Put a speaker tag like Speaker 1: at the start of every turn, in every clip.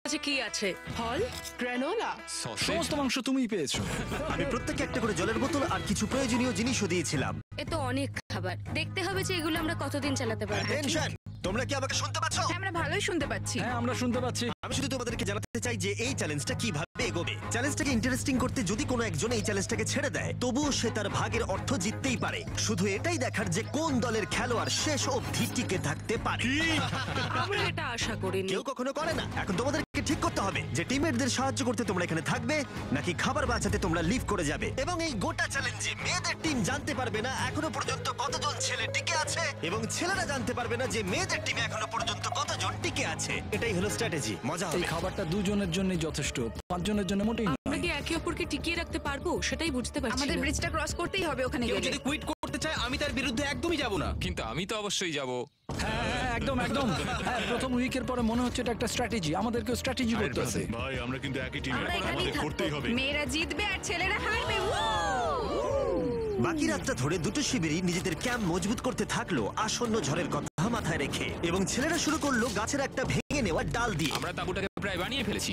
Speaker 1: কাছে কি আছে? ফল, গ্রানোলা,
Speaker 2: সমস্ত মাংস তুমিই পেয়েছো।
Speaker 3: আমি প্রত্যেককে একটা করে জলের বোতল আর কিছু প্রয়োজনীয় জিনিসও দিয়েছিলাম।
Speaker 4: এ তো অনেক খাবার। দেখতে হবে যে এগুলো আমরা কতদিন চালাতে পারবো।
Speaker 3: টেনশন, তোমরা কি আমাকে শুনতে পাচ্ছ?
Speaker 1: আমরা ভালোই শুনতে পাচ্ছি।
Speaker 2: হ্যাঁ, আমরা শুনতে পাচ্ছি।
Speaker 3: আমি শুধু তোমাদেরকে জানাতে চাই যে এই চ্যালেঞ্জটা কিভাবে এগোবে। চ্যালেঞ্জটাকে ইন্টারেস্টিং করতে যদি কোনো একজন এই চ্যালেঞ্জটাকে ছেড়ে দেয়, তবুও সে তার ভাগের অর্থ জিততেই পারে। শুধু এটাই দেখার যে কোন দলের খেলোয়াড় শেষ অবধি টিকে থাকতে পারে।
Speaker 1: আমরা এটা আশা করিনি।
Speaker 3: কেউ কখনো করে না। এখন তোমাদেরকে ঠিক করতে হবে যে টিমমেটদের সাহায্য করতে তোমরা এখানে থাকবে নাকি খাবার বাঁচাতে তোমরা লিভ করে যাবে। এবং এই গোটা চ্যালেঞ্জে মেয়েদের টিম জানতে পারবে না এখনো পর্যন্ত কতজন ছেলে টিকে আছে, এবং ছেলেরা জানতে পারবে না যে মেয়েদের টিমে এখনো পর্যন্ত কতজন টিকে আছে। এটাই হলো স্ট্র্যাটেজি। মজা
Speaker 2: এই
Speaker 3: হবে।
Speaker 2: খাবারটা দুজনের জন্যই যথেষ্ট, 5 জনের জন্য মোটেই
Speaker 1: আমরা
Speaker 2: নয়।
Speaker 1: কি একে অপরকে টিকিয়ে রাখতে পারবো সেটাই বুঝতে পারছি
Speaker 5: আমাদের
Speaker 1: না।
Speaker 5: ব্রিজটা ক্রস করতেই হবে ওখানে
Speaker 6: কেউ
Speaker 5: গেলে।
Speaker 6: যদি কুইট করতে চায় আমি তার বিরুদ্ধে একদমই যাব না।
Speaker 7: কিন্তু আমি তো অবশ্যই যাব।
Speaker 2: হ্যাঁ, একদম একদম। হ্যাঁ, প্রথম উইকের পরে মনে হচ্ছে এটা একটা স্ট্র্যাটেজি। আমাদেরকেও স্ট্র্যাটেজি করতে হবে।
Speaker 8: ভাই আমরা কিন্তু একই টিমে,
Speaker 5: আমরা এখানেই
Speaker 8: আমাদের
Speaker 5: থাকবো।
Speaker 8: করতেই হবে।
Speaker 5: মেয়েরা জিতবে আর ছেলেরা হারবে।
Speaker 3: বাকি রাতটা ধরে দুটো শিবিরই নিজেদের ক্যাম্প মজবুত করতে থাকলো আসন্ন ঝড়ের কথা মাথায় রেখে, এবং ছেলেরা শুরু করলো গাছের একটা ভেঙে নেওয়া ডাল দিয়ে।
Speaker 7: আমরা তাঁবুটাকে প্রায় বানিয়ে ফেলেছি।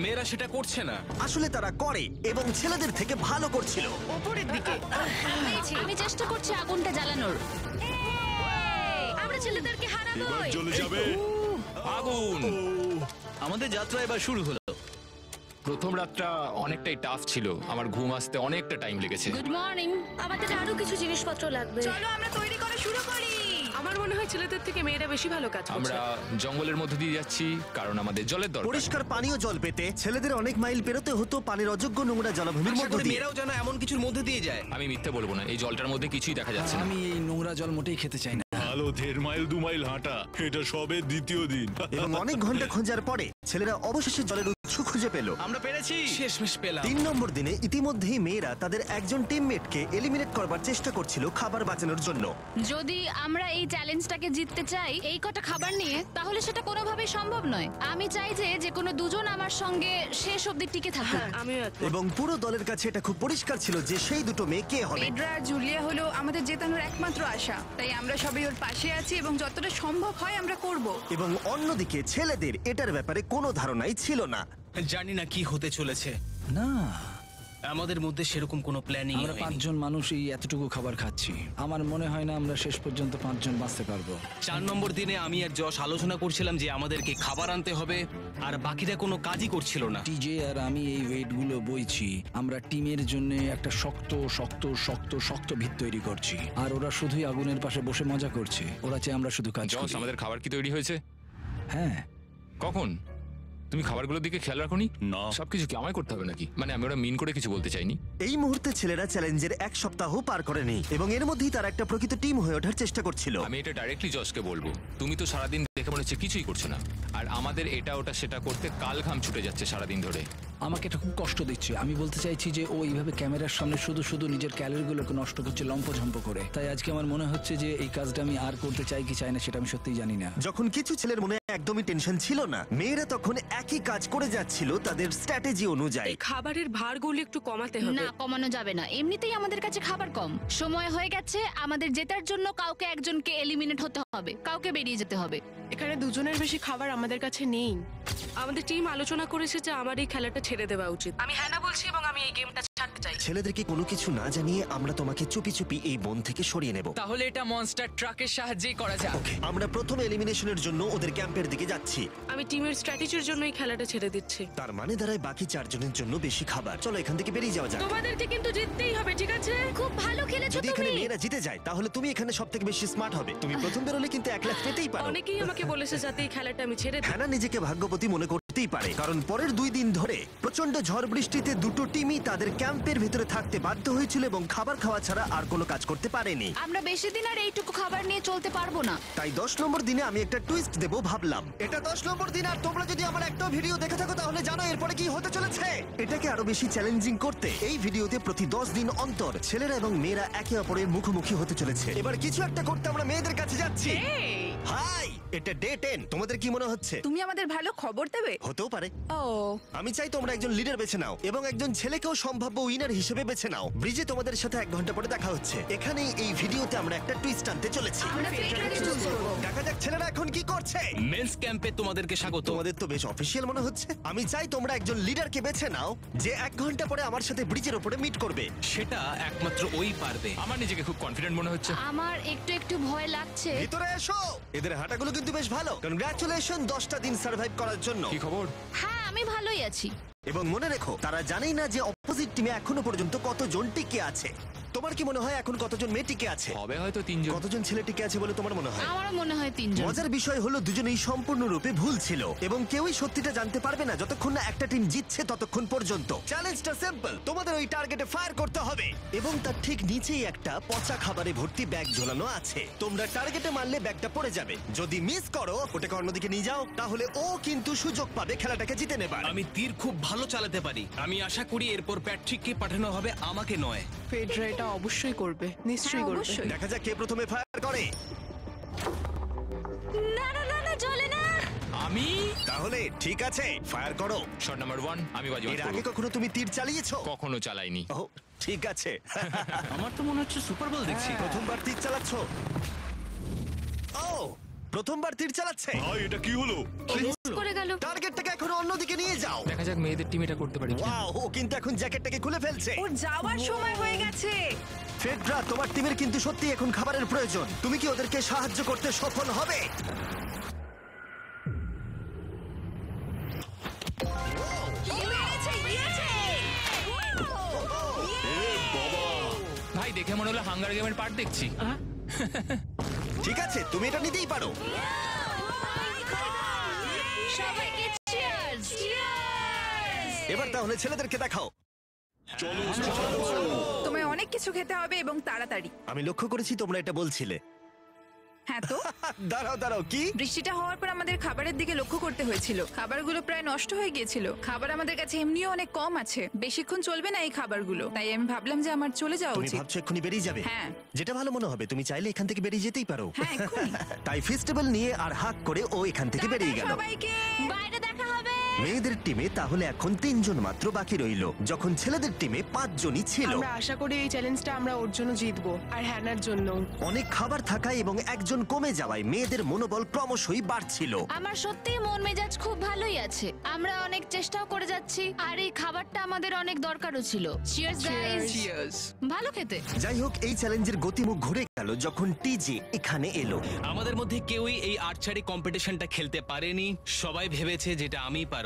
Speaker 6: মেয়েরা সেটা করছে না।
Speaker 3: আসলে তারা করে এবং ছেলেদের থেকে ভালো করছিল।
Speaker 1: উপরের দিকে
Speaker 4: আমি চেষ্টা করছি আগুনটা জ্বালানোর। আমরা ছেলেদেরকে
Speaker 8: এবার
Speaker 4: হারাবোই।
Speaker 8: চলে যাবে।
Speaker 7: আগুন!
Speaker 6: আমাদের যাত্রা এবার শুরু হলো।
Speaker 7: প্রথম রাতটা অনেকটাই টাফ ছিল। আমার ঘুম আসতে অনেকটা টাইম লেগেছে।
Speaker 4: Good morning. আমাদের আরো কিছু জিনিসপত্র লাগবে।
Speaker 5: চলো আমরা তৈরি করা শুরু করি।
Speaker 1: আমার মনে হয় ছেলেদের থেকে মেয়েরা বেশি ভালো কাজ করছে।
Speaker 7: আমরা জঙ্গলের মধ্যে দিয়ে যাচ্ছি কারণ আমাদের জলের দরকার।
Speaker 3: পরিষ্কার পানীয় জল পেতে ছেলেদের অনেক মাইল পেরোতে হতো পানির অযোগ্য নোংরা জলাভূমির
Speaker 6: আশা
Speaker 3: মধ্য
Speaker 6: করি
Speaker 3: দিয়ে।
Speaker 6: মেয়েরাও যেন এমন কিছুর মধ্যে দিয়ে যায়।
Speaker 7: আমি মিথ্যে বলবো না, এই জলটার মধ্যে কিছুই দেখা যাচ্ছে না।
Speaker 2: আমি এই নোংরা জল মোটেই খেতে চাই না।
Speaker 8: ভালো 1.5 মাইল 2 মাইল হাঁটা, এটা সবে দ্বিতীয় দিন।
Speaker 3: এবং অনেক ঘন্টা খোঁজার পরে ছেলেরা অবশেষে জলের উৎস খুঁজে পেল।
Speaker 6: আমরা পেরেছি, শেষমেশ পেলাম।
Speaker 3: 3 নম্বর দিনে ইতিমধ্যেই মেয়েরা তাদের একজন টিমমেটকে এলিমিনেট করবার চেষ্টা করছিল খাবার বাঁচানোর জন্য।
Speaker 4: যদি আমরা এই চ্যালেঞ্জটাকে জিততে চাই এই কটা খাবার নিয়ে, তাহলে সেটা কোনোভাবেই সম্ভব নয়। আমি চাই যে কোনো দুজন আমার সঙ্গে শেষ অবধি টিকে থাকুক।
Speaker 1: হ্যাঁ, আমিও একমত।
Speaker 3: এবং পুরো দলের কাছে এটা খুব পরিষ্কার ছিল যে সেই দুটো মেয়ে কে হবে।
Speaker 5: পেড্রা আর জুলিয়া হলো আমাদের জেতানোর একমাত্র আশা, তাই আমরা সবাই ওর পাশে আছি এবং যতটা সম্ভব হয় আমরা করব।
Speaker 3: এবং অন্যদিকে ছেলেদের এটার ব্যাপারে কোনো ধারণাই ছিল না।
Speaker 6: জানি না কি হতে চলেছে।
Speaker 2: না,
Speaker 6: আমাদের মধ্যে সেরকম কোনো প্ল্যানিং
Speaker 2: আমরা 5 জন মানুষ এই এতটুকু খাবার খাচ্ছি। আমার মনে হয় না আমরা শেষ পর্যন্ত 5 জন বাঁচতে পারবো।
Speaker 6: 4 নম্বর দিনে আমি আর যশ আলোচনা করছিলাম যে আমাদেরকে খাবার আনতে হবে, আর বাকিরা কোনো কাজই করছিল না।
Speaker 2: টিজে আর আমি এই ওয়েটগুলো বইছি। আমরা টিমের জন্য একটা শক্ত শক্ত শক্ত শক্ত ভিত তৈরি করছি, আর ওরা শুধুই আগুনের পাশে বসে মজা করছে। ওরা চাই আমরা শুধু কাজ
Speaker 7: জস,
Speaker 2: করি।
Speaker 7: আমাদের খাবার কি তৈরি হয়েছে?
Speaker 2: হ্যাঁ,
Speaker 7: কখন? তুমি খাবারগুলোর দিকে খেয়াল রাখোনি?
Speaker 8: না।
Speaker 7: সবকিছু কি আমায় করতে হবে নাকি? মানে আমি ওরা মিন করে কিছু বলতে চাইনি।
Speaker 3: এই মুহূর্তে ছেলেরা চ্যালেঞ্জের 1 সপ্তাহ পার করেনি, এবং এর মধ্যেই তারা একটা প্রকৃত টিম হয়ে ওঠার চেষ্টা করছিল।
Speaker 7: আমি এটা ডাইরেক্টলি জসকে বলবো। তুমি তো সারাদিন দেখে মনে হচ্ছে কিছুই করছো না, আর আমাদের এটা ওটা সেটা করতে কাল ঘাম ছুটে যাচ্ছে সারাদিন ধরে।
Speaker 2: আমাকে এটা খুব কষ্ট দিচ্ছে। আমি বলতে চাইছি যে ও এইভাবে ক্যামেরার সামনে শুধু শুধু নিজের ক্যালোরিগুলোকে নষ্ট করছে লম্পঝম্প করে। তাই আজকে আমার মনে হচ্ছে যে এই কাজটা আমি আর করতে চাই কি চাই না সেটা আমি সত্যিই জানি না।
Speaker 3: যখন কিছু ছেলের মনে একদমই টেনশন ছিল না, মেয়েরা তখন একই কাজ করে যাচ্ছিল তাদের স্ট্র্যাটেজি অনুযায়ী।
Speaker 1: এই খাবারের ভারগুলো একটু কমাতে হবে।
Speaker 4: না, কমানো যাবে না। এমনিতেই আমাদের কাছে খাবার কম। সময় হয়ে গেছে আমাদের জেতার জন্য। কাউকে একজনকে এলিমিনেট হতে হবে, কাউকে বেরিয়ে যেতে হবে।
Speaker 1: এখানে দুজনের বেশি খাবার আমাদের কাছে নেই। আমাদের টিম আলোচনা করেছে যে আমার এই খেলাটা ছেড়ে দেওয়া উচিত। আমি হ্যাঁ না বলছি এবং আমি এই গেমটা ছাড়তে চাই।
Speaker 3: ছেলেদেরকে কোনো কিছু না জানিয়ে আমরা তোমাকে চুপি চুপি এই বন থেকে সরিয়ে নেব।
Speaker 9: তাহলে এটা মনস্টার ট্রাকের সাহায্যেই করা যাক।
Speaker 3: আমরা প্রথম এলিমিনেশনের জন্য ওদের ক্যাম্পের দিকে যাচ্ছি।
Speaker 1: আমি টিমের স্ট্র্যাটেজির জন্য এই খেলাটা ছেড়ে দিচ্ছি।
Speaker 3: তার মানে দাঁড়ায় বাকি 4 জনের জন্য বেশি খাবার। চলো এখান থেকে বেরিয়ে যাওয়া যাক।
Speaker 1: তোমাদেরকে কিন্তু জিততেই হবে, ঠিক আছে?
Speaker 4: খুব ভালো খেলেছো
Speaker 3: যদি এখানে
Speaker 4: তুমি।
Speaker 3: মেয়েরা জিতে যায় তাহলে তুমি এখানে সবথেকে বেশি স্মার্ট হবে। তুমি প্রথম বেরোলে কিন্তু 1 লাখ পেতেই পারো।
Speaker 1: অনেকেই আমাকে বলেছে যাতে এই খেলাটা আমি ছেড়ে দিই।
Speaker 3: হ্যানা নিজেকে ভাগ্যবতী মনে করতেই পারে, কারণ পরের 2 দিন ধরে প্রচন্ড ঝড় বৃষ্টিতে দুটো টিমই তাদের ক্যাম্পের ভিতরে থাকতে বাধ্য হয়েছিল এবং খাবার খাওয়া ছাড়া আর কোনো কাজ করতে পারেনি।
Speaker 4: আমরা বেশি দিন আর এইটুকু খাবার নিয়ে চলতে পারবো না।
Speaker 3: তাই 10 নম্বর দিনে আমি একটা টুইস্ট দেবো ভাবলাম। এটা 10 নম্বর দিন, আর তোমরা যদি আমার একটা ভিডিও দেখে থাকো তাহলে জানো এরপরে কি হতে চলেছে। এটাকে আরো বেশি চ্যালেঞ্জিং করতে এই ভিডিওতে প্রতি 10 দিন অন্তর ছেলেরা এবং মেয়েরা একে অপরের মুখোমুখি হতে চলেছে। এবার কিছু একটা করতে আমরা মেয়েদের কাছে যাচ্ছি। হাই, এটা ডে 10। তোমাদের কি মনে হচ্ছে?
Speaker 5: তুমি আমাদের ভালো খবর দেবে।
Speaker 3: হতেও পারে।
Speaker 5: ও
Speaker 3: আমি চাই তোমরা একজন লিডার বেছে নাও এবং একজন ছেলেকেও সম্ভাব্য উইনার হিসেবে বেছে নাও। ব্রিজে তোমাদের সাথে 1 ঘন্টা পরে দেখা হচ্ছে। এখানেই এই ভিডিওতে আমরা একটা টুইস্ট আনতে চলেছি।
Speaker 5: আমরা ফেডরারকে চুজ করব।
Speaker 3: দেখা যাক ছেলেরা এখন কি করছে।
Speaker 6: মেন্স ক্যাম্পে তোমাদেরকে স্বাগত।
Speaker 3: তোমাদের তো বেশ অফিসিয়াল মনে হচ্ছে। আমি চাই তোমরা একজন লিডারকে বেছে নাও যে 1 ঘন্টা পরে আমার সাথে ব্রিজের উপরে মিট করবে।
Speaker 6: সেটা একমাত্র ওই পারবে।
Speaker 7: আমার নিজেকে খুব কনফিডেন্ট মনে হচ্ছে।
Speaker 4: আমার একটু একটু ভয় লাগছে।
Speaker 3: ভিতরে এসো। এদের হাঁটাগুলো কিন্তু বেশ ভালো। কনগ্রাচুলেশন 10টা দিন সার্ভাইভ করার জন্য।
Speaker 7: কি খবর?
Speaker 4: হ্যাঁ আমি ভালোই আছি।
Speaker 3: এবং মনে রেখো, তারা জানেই না যে অপোজিট টিমে এখনো পর্যন্ত কতজন টিকে আছে। তোমার কি মনে হয় এখন কতজন মেয়ে টিকে আছে?
Speaker 7: হবে হয়তো 3 জন।
Speaker 3: কতজন ছেলে টিকে আছে বলে তোমার মনে হয়?
Speaker 4: আমারও মনে হয় 3 জন।
Speaker 3: মজার বিষয় হলো দুজনেই সম্পূর্ণরূপে ভুল ছিল এবং কেউই সত্যিটা জানতে পারবে না যতক্ষণ না একটা টিম জিতছে ততক্ষণ পর্যন্ত। চ্যালেঞ্জটা সিম্পল, তোমাদের ওই টার্গেটে ফায়ার করতে হবে এবং তার ঠিক নিচেই একটা পচা খাবারে ভর্তি ব্যাগ ঝোলানো আছে। তোমরা টার্গেটে মারলে ব্যাগটা পড়ে যাবে। যদি মিস করো, ওটাকে অন্যদিকে নিয়ে যাও, তাহলে ও কিন্তু সুযোগ পাবে খেলাটাকে জিতে নেবার।
Speaker 6: আমি তীর খুব ভালো চালাতে পারি। আমি আশা করি এরপর প্যাট্রিককে পাঠানো হবে, আমাকে নয়।
Speaker 1: ফেডরা এটা অবশ্যই করবে, নিশ্চয়ই
Speaker 5: হ্যাঁ,
Speaker 1: করবে।
Speaker 5: অবশ্যই।
Speaker 3: দেখা যাক কে প্রথমে ফায়ার করে।
Speaker 4: না না না না চলে না।
Speaker 7: আমি
Speaker 3: তাহলে ঠিক আছে, ফায়ার করো।
Speaker 7: শট নাম্বার 1 আমি বাজি
Speaker 3: এর আগে
Speaker 7: মারব।
Speaker 3: কখনো তুমি তীর চালিয়েছো?
Speaker 7: কখনো চালাইনি।
Speaker 3: ও ঠিক আছে।
Speaker 6: আমার তো মনে হচ্ছে সুপার বল দেখছি।
Speaker 3: প্রথমবার তীর চালাচ্ছ? ও প্রথমবার তীর চালাচ্ছে।
Speaker 8: ভাই এটা কি হলো?
Speaker 4: মিস করে গেল।
Speaker 3: টার্গেটটাকে এখন অন্যদিকে নিয়ে যাও।
Speaker 7: দেখা যাক মেয়েদের টিম এটা করতে পারে কিনা।
Speaker 3: ওয়াও, ও কিন্তু এখন জ্যাকেটটাকে খুলে ফেলছে।
Speaker 5: ওর যাওয়ার সময় হয়ে গেছে।
Speaker 3: ফেডরা, তোমার টিমের কিন্তু সত্যি এখন খাবারের প্রয়োজন। তুমি কি ওদেরকে সাহায্য করতে সফল হবে?
Speaker 7: ভাই দেখে মনে হলো হাঙ্গার গেমের পার্ট দেখছি।
Speaker 3: ঠিক আছে, তুমি এটা নিতেই পারো।
Speaker 4: সবাইকে চিয়ার্স।
Speaker 3: এবার তাহলে ছেলেদেরকে দেখাও।
Speaker 5: তোমায় অনেক কিছু খেতে হবে এবং তাড়াতাড়ি।
Speaker 3: আমি লক্ষ্য করেছি তোমরা এটা বলছিলে।
Speaker 5: হ্যাঁ তো
Speaker 3: দাঁড়াও দাঁড়াও, কি?
Speaker 5: বৃষ্টিটা হওয়ার পর আমাদের খাবারের দিকে লক্ষ্য করতে হয়েছিল। খাবারগুলো প্রায় নষ্ট হয়ে গিয়েছিল। খাবার আমাদের কাছে এমনিও অনেক কম আছে, বেশিক্ষণ চলবে না এই খাবারগুলো। তাই আমি ভাবলাম যে আমার চলে যাওয়া
Speaker 3: তুমি
Speaker 5: উচিত।
Speaker 3: ভাবছো এক্ষুনি বেরিয়ে যাবে?
Speaker 5: হ্যাঁ।
Speaker 3: যেটা ভালো মনে হবে। তুমি চাইলে এখান থেকে বেরিয়ে যেতেই পারো।
Speaker 5: হ্যাঁ, এক্ষুনি।
Speaker 3: তাই ফেস্টিভ্যাল নিয়ে আর হাক করে ও এখান থেকে বেরিয়ে গেল।
Speaker 5: সবাইকে
Speaker 4: বাইরে দেখা হবে।
Speaker 3: মেয়েদের টিমে তাহলে এখন 3 জন মাত্র বাকি রইল, যখন ছেলেদের টিমে 5 জনই ছিল।
Speaker 1: আমরা আশা করি এই চ্যালেঞ্জটা আমরা ওর জন্য জিতবো, আর হ্যানার জন্য।
Speaker 3: অনেক খাবার থাকায় এবং একজন কমে যাওয়ায় মেয়েদের মনোবল ক্রমশই বাড়ছিল।
Speaker 4: আমার সত্যিই মন মেজাজ খুব ভালোই আছে। আমরা অনেক চেষ্টাও করে যাচ্ছি আর এই খাবারটা আমাদের অনেক দরকারও ছিল। Cheers guys.
Speaker 1: চিয়ার্স।
Speaker 4: ভালো খেতে।
Speaker 3: যাই হোক, এই চ্যালেঞ্জের গতিমুখ ঘুরে গেল যখন টিজে এখানে এলো।
Speaker 6: আমাদের মধ্যে কেউই এই আর্চারি কম্পিটিশনটা খেলতে পারেনি। সবাই ভেবেছে যেটা আমি পারবো।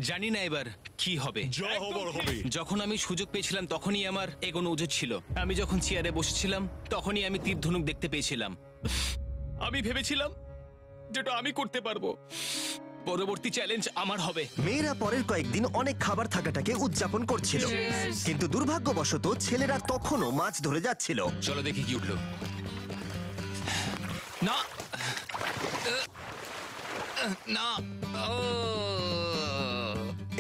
Speaker 6: জানি না এবার কি হবে।
Speaker 8: যা হবার হবে।
Speaker 6: যখন আমি সুযোগ পেয়েছিলাম তখনই আমার এগোনো উচিত ছিল। আমি যখন চেয়ারে বসেছিলাম তখনই আমি তীর ধনুক দেখতে পেয়েছিলাম। আমি ভেবেছিলাম যেটা আমি করতে পারবো। পরবর্তী চ্যালেঞ্জ আমার হবে।
Speaker 3: মেয়েরা পরের কয়েকদিন অনেক খাবার থাকাটাকে উদযাপন করছিল, কিন্তু দুর্ভাগ্যবশত ছেলেরা তখনও মাছ ধরে যাচ্ছিল।
Speaker 7: চলো দেখি কি উঠলো। না না ও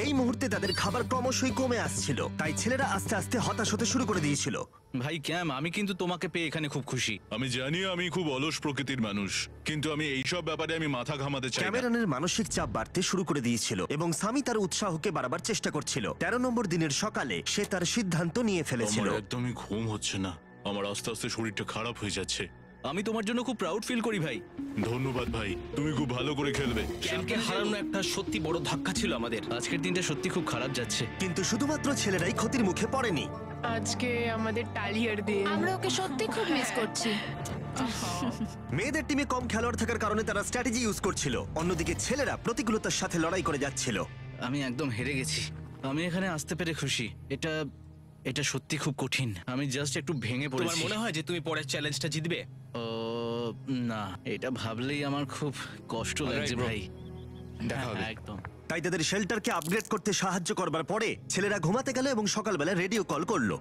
Speaker 3: এই মুহূর্তে তাদের খাবার ক্রমশই কমে আসছিল, তাই ছেলেরা আস্তে আস্তে হতাশ হতে শুরু করে দিয়েছিল।
Speaker 6: ভাই ক্যাম, আমি কিন্তু তোমাকে পেয়ে এখানে খুব খুশি।
Speaker 8: আমি জানি আমি খুব অলস প্রকৃতির মানুষ, কিন্তু আমি এইসব ব্যাপারে আমি মাথা ঘামাতে চাই না।
Speaker 3: ক্যামেরনের মানসিক চাপ বাড়তে শুরু করে দিয়েছিল এবং সামি তার উৎসাহকে বাড়াবার চেষ্টা করছিল। 13 নম্বর দিনের সকালে সে তার সিদ্ধান্ত নিয়ে ফেলেছিল।
Speaker 8: আমার একদমই ঘুম হচ্ছে না, আমার আস্তে আস্তে শরীরটা খারাপ হয়ে যাচ্ছে।
Speaker 6: আমি তোমার জন্য খুব প্রাউড ফিল করি ভাই।
Speaker 8: ধন্যবাদ ভাই, তুমি খুব ভালো করে খেলবে।
Speaker 6: ক্যামকে হারানো একটা সত্যি বড় ধাক্কা ছিল আমাদের। আজকের দিনটা সত্যি খুব খারাপ যাচ্ছে।
Speaker 3: কিন্তু শুধুমাত্র ছেলেরাই ক্ষতির মুখে পড়েনি।
Speaker 1: আজকে আমাদের টালিয়ার দিন।
Speaker 4: আমরা ওকে সত্যি খুব মিস করছি।
Speaker 3: মেয়েদের টিমে কম খেলোয়াড় থাকার কারণে তারা স্ট্র্যাটেজি ইউজ করছিল, অন্যদিকে ছেলেরা প্রতিকূলতার সাথে লড়াই করে যাচ্ছিল।
Speaker 6: আমি একদম হেরে গেছি। আমি এখানে আসতে পেরে খুশি। এটা সত্যি খুব কঠিন। আমি জাস্ট একটু ভেঙে পড়েছি। তোমার মনে হয় যে তুমি পরের চ্যালেঞ্জটা জিতবে? ও না, এটা ভাবলেই আমার খুব কষ্ট লাগছে
Speaker 7: bro.
Speaker 6: ভাই।
Speaker 7: দেখা হবে।
Speaker 6: হ্যাঁ, একদম।
Speaker 3: তাই তাদের শেল্টারকে আপগ্রেড করতে সাহায্য করবার পরে ছেলেরা ঘুমাতে গেল এবং সকালবেলা রেডিও কল করলো।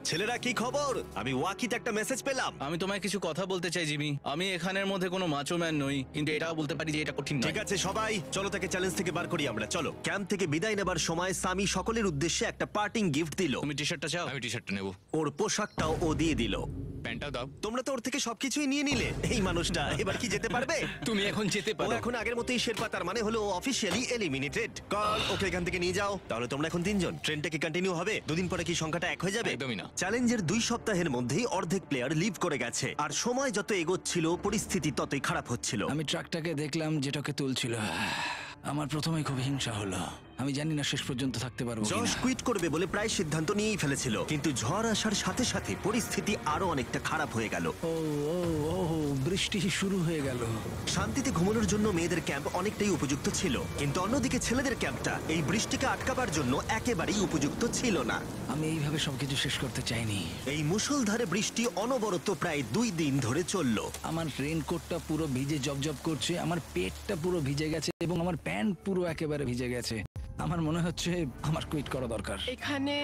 Speaker 3: ছেলেরা, কি খবর? আমি ওয়াকিতে একটা মেসেজ পেলাম।
Speaker 6: আমি তোমায় কিছু কথা বলতে চাই জিমি। আমি এখানের মধ্যে কোনো মাচো ম্যান নই, কিন্তু এটাও বলতে পারি যে এটা কঠিন নয়।
Speaker 3: ঠিক আছে সবাই, চলো তাকে চ্যালেঞ্জ থেকে বার করি আমরা। চলো। ক্যাম্প থেকে বিদায় নেবার সময় সামি সকলের উদ্দেশ্যে একটা পার্টিং গিফট দিল।
Speaker 6: তুমি টি শার্টটা চাও?
Speaker 7: আমি টি শার্টটা নেবো।
Speaker 3: ওর পোশাকটাও ও দিয়ে দিল।
Speaker 7: প্যান্টটাও দাও।
Speaker 3: তোমরা তো ওর থেকে সবকিছুই নিয়ে নিলে। এই মানুষটা এবার কি যেতে পারবে?
Speaker 6: তুমি এখন যেতে
Speaker 3: ও
Speaker 6: পারো।
Speaker 3: এখন আগের মতোই শেরপা, তার মানে হলো অফিসিয়ালি এলিমিনেটেড। কাল ওকে এখান থেকে নিয়ে যাও। তাহলে তোমরা এখন 3 জন। ট্রেনটা কি কন্টিনিউ হবে? দুদিন পরে কি সংখ্যাটা 1 হয়ে যাবে?
Speaker 7: একদমই না।
Speaker 3: চ্যালেঞ্জের 2 সপ্তাহের মধ্যেই অর্ধেক প্লেয়ার লিভ করে গেছে, আর সময় যত এগোচ্ছিল পরিস্থিতি ততই খারাপ হচ্ছিল।
Speaker 2: আমি ট্রাকটাকে দেখলাম যেটাকে তুলছিল। আমার প্রথমেই খুব হিংসা হলো। আমি জানি না শেষ পর্যন্ত থাকতে পারবো
Speaker 3: জশ
Speaker 2: কিনা।
Speaker 3: কুইট করবে বলে প্রায় সিদ্ধান্ত নিয়েই ফেলেছিল, কিন্তু ঝড় আসার সাথে সাথে পরিস্থিতি আরো অনেকটা খারাপ হয়ে গেল।
Speaker 2: ও ও ও বৃষ্টি শুরু হয়ে গেল।
Speaker 3: শান্তিতে ঘুমানোর জন্য মেয়েদের ক্যাম্প অনেকটাই উপযুক্ত ছিল, কিন্তু অন্যদিকে ছেলেদের ক্যাম্পটা এই বৃষ্টিকে আটকাবার জন্য একেবারেই উপযুক্ত ছিল না।
Speaker 2: আমি এইভাবে সবকিছু শেষ করতে চাইনি।
Speaker 3: এই মুষলধারে বৃষ্টি অনবরত প্রায় 2 দিন ধরে চলল।
Speaker 2: আমার রেনকোটটা পুরো ভিজে জবজব করছে, আমার পেটটা পুরো ভিজে গেছে এবং আমার প্যান্ট পুরো একেবারে ভিজে গেছে। আমার মনে হচ্ছে আমার কুইট করা দরকার।
Speaker 1: এখানে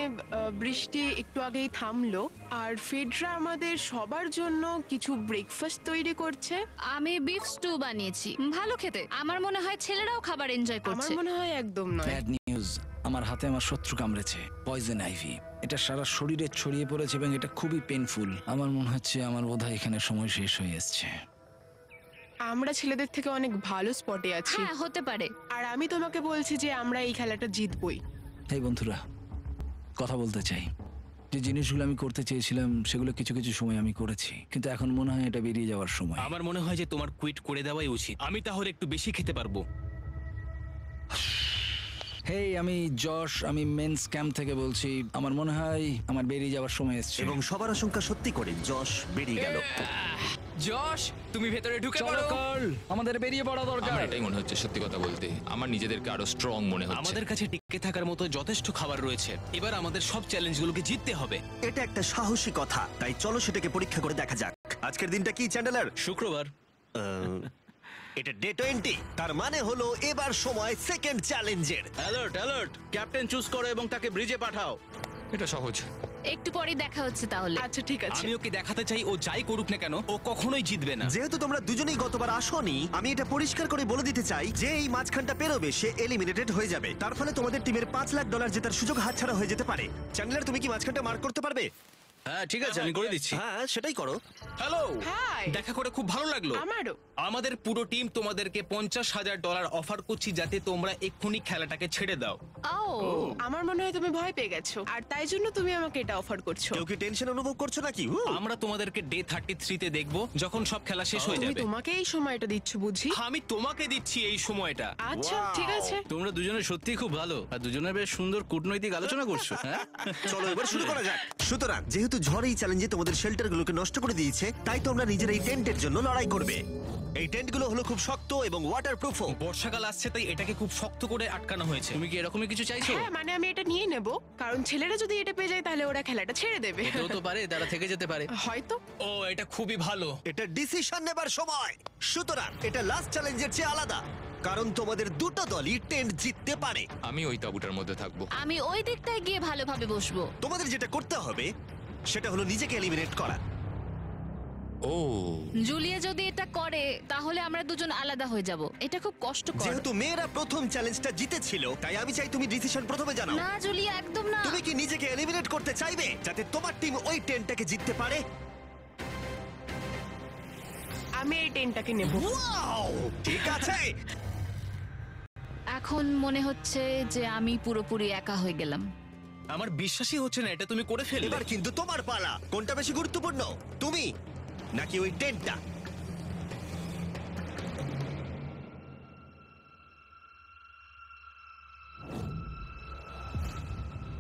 Speaker 1: বৃষ্টি একটু আগেই থামলো, আর ফেডরা আমাদের সবার জন্য কিছু ব্রেকফাস্ট তৈরি করছে।
Speaker 4: আমি বিফ স্টু বানিয়েছি, ভালো খেতে। আমার মনে হয় ছেলেরাও খাবার এনজয়
Speaker 1: আমার
Speaker 4: করছে।
Speaker 1: মনে হয় একদম নয়।
Speaker 2: ব্যাড নিউজ, আমার হাতে আমার শত্রু কামড়েছে, পয়জন আইভি। এটা সারা শরীরে ছড়িয়ে পড়েছে এবং এটা খুবই পেইনফুল। আমার মনে হচ্ছে আমার বোধহয় এখানে সময় শেষ হয়ে এসেছে।
Speaker 1: আমরা ছেলেদের থেকে অনেক ভালো স্পটে আছি,
Speaker 4: হ্যাঁ, হতে পারে।
Speaker 1: আর আমি তোমাকে বলছি যে আমরা এই খেলাটা জিতবই।
Speaker 2: এই বন্ধুরা, কথা বলতে চাই। যে জিনিসগুলো আমি করতে চেয়েছিলাম সেগুলো কিছু কিছু সময় আমি করেছি, কিন্তু এখন মনে হয় এটা বেরিয়ে যাওয়ার সময়।
Speaker 6: আমার মনে হয় যে তোমার কুইট করে দেওয়াই উচিত। আমি তাহলে একটু বেশি খেতে পারবো।
Speaker 2: হেই, আমি যশ, আমি মেন্স ক্যাম্প থেকে বলছি। আমার মনে হয় আমার বেরিয়ে যাওয়ার সময় এসেছে।
Speaker 3: এবং সবার আশঙ্কা সত্যি করে যশ বেরিয়ে গেল।
Speaker 9: যশ, তুমি ভেতরে ঢুকে
Speaker 2: চলো
Speaker 9: পড়ো।
Speaker 2: কার্ল, আমাদের বেরিয়ে পড়া দরকার।
Speaker 7: আমার এটাই মনে হচ্ছে, সত্যি কথা বলতে আমার নিজেদেরকে আরো স্ট্রং মনে হচ্ছে।
Speaker 6: আমাদের কাছে টিকে থাকার মতো যথেষ্ট খাবার রয়েছে। এবার আমাদের সব চ্যালেঞ্জগুলোকে জিততে হবে।
Speaker 3: এটা একটা সাহসী কথা, তাই চলো সেটাকে পরীক্ষা করে দেখা যাক। আজকের দিনটা কি চ্যান্ডেলার?
Speaker 6: শুক্রবার।
Speaker 3: এটা ডে 20, তার মানে হলো এবার সময় সেকেন্ড চ্যালেঞ্জের।
Speaker 6: অ্যালার্ট অ্যালার্ট, ক্যাপ্টেন চুজ করো এবং তাকে ব্রিজে পাঠাও।
Speaker 7: এটা সহজ।
Speaker 4: একটু পরেই দেখা হচ্ছে তাহলে।
Speaker 1: আচ্ছা ঠিক আছে।
Speaker 6: আমি ওকে দেখাতে চাই ও যাই করুক না কেন ও কখনোই জিতবে না।
Speaker 3: যেহেতু তোমরা দুজনেই গতবার আসোনি, আমি এটা পরিষ্কার করে বলে দিতে চাই যে এই মাঝখানটা পেরোবে সে এলিমিনেটেড হয়ে যাবে। তার ফলে তোমাদের টিমের $5 লাখ জেতার সুযোগ হাতছাড়া হয়ে যেতে পারে। চ্যান্ডেলার, তুমি কি মাঝখানটা মার্ক করতে পারবে?
Speaker 6: হ্যাঁ ঠিক আছে, আমি করে দিচ্ছি।
Speaker 3: হ্যাঁ, সেটাই করো।
Speaker 6: Hello,
Speaker 1: hi.
Speaker 6: দেখা করে খুব ভালো লাগলো।
Speaker 1: আমারও।
Speaker 6: আমাদের পুরো টিম তোমাদেরকে $50,000 অফার করছি যাতে তোমরা এক্ষুনি খেলাটাকে ছেড়ে দাও।
Speaker 4: ও,
Speaker 1: আমার মনে হয় তুমি ভয় পেয়ে গেছো, আর তাই জন্য তুমি আমাকে এটা অফার করছো।
Speaker 3: কেউ কি টেনশন অনুভব করছো নাকি?
Speaker 6: আমরা তোমাদেরকে ডে 33 তে দেখবো, যখন সব খেলা শেষ হয়ে
Speaker 1: তুমি
Speaker 6: যাবে।
Speaker 1: তোমাকে এই সময়টা দিচ্ছ বুঝি?
Speaker 6: আমি তোমাকে দিচ্ছি এই সময়টা।
Speaker 1: আচ্ছা
Speaker 3: Wow.
Speaker 1: ঠিক আছে।
Speaker 6: তোমরা দুজনে সত্যিই খুব ভালো, আর দুজনে বেশ সুন্দর কূটনৈতিক আলোচনা করছো। হ্যাঁ,
Speaker 3: চলো এবার শুরু করা যাক। সুতরাং যেহেতু ঝড় এই চ্যালেঞ্জে তোমাদের শেল্টারগুলোকে নষ্ট করে দিয়েছে, তাই তোমরা নিজের এই টেন্টের জন্য লড়াই করবে। এই টেন্টগুলো হলো খুব শক্ত এবং ওয়াটারপ্রুফও।
Speaker 6: বর্ষাকাল আসছে তাই এটাকে খুব শক্ত করে আটকানো হয়েছে। তুমি কি এরকমই কিছু চাইছো?
Speaker 1: হ্যাঁ, মানে আমি এটা নিয়ে নেব, কারণ ছেলেরা যদি এটা পেয়ে যায় তাহলে ওরা খেলাটা ছেড়ে দেবে।
Speaker 6: এটাও তো পারে, তারা থেকে যেতে পারে।
Speaker 1: হয়তো।
Speaker 6: ও, এটা খুবই ভালো।
Speaker 3: এটা ডিসিশন নেবার সময়। সুতরাং এটা লাস্ট চ্যালেঞ্জের চেয়ে আলাদা, কারণ তোমাদের দুটো দলই টেন্ট জিততে পারে।
Speaker 7: আমি ওই তাঁবুটার মধ্যে থাকবো।
Speaker 4: আমি ওই দিকটায় গিয়ে ভালোভাবে বসবো।
Speaker 3: তোমাদের যেটা করতে হবে সেটা হলো নিজেকে এলিমিনেট করা।
Speaker 7: ও,
Speaker 4: জুলিয়া যদি এটা করে তাহলে আমরা দুজন আলাদা হয়ে যাব। এটা খুব কষ্টকর।
Speaker 3: যেহেতু মেয়েরা প্রথম চ্যালেঞ্জটা জিতেছিল, তাই আমি চাই তুমি ডিসিশন প্রথমে জানাও।
Speaker 4: না জুলিয়া, একদম না।
Speaker 3: তুমি কি নিজেকে এলিমিনেট করতে চাইবে যাতে তোমার টিম ওই টেন্টটাকে জিততে পারে?
Speaker 1: আমি এই টেনটাকে নেব।
Speaker 3: ওয়াও, ঠিক আছে।
Speaker 4: এখন মনে হচ্ছে যে আমি পুরোপুরি একা হয়ে গেলাম।
Speaker 6: আমার বিশ্বাসই হচ্ছে না এটা তুমি করে ফেললে।
Speaker 3: এবার কিন্তু তোমার পালা। কোনটা বেশি গুরুত্বপূর্ণ, তুমি নাকি ওই টেন্টটা?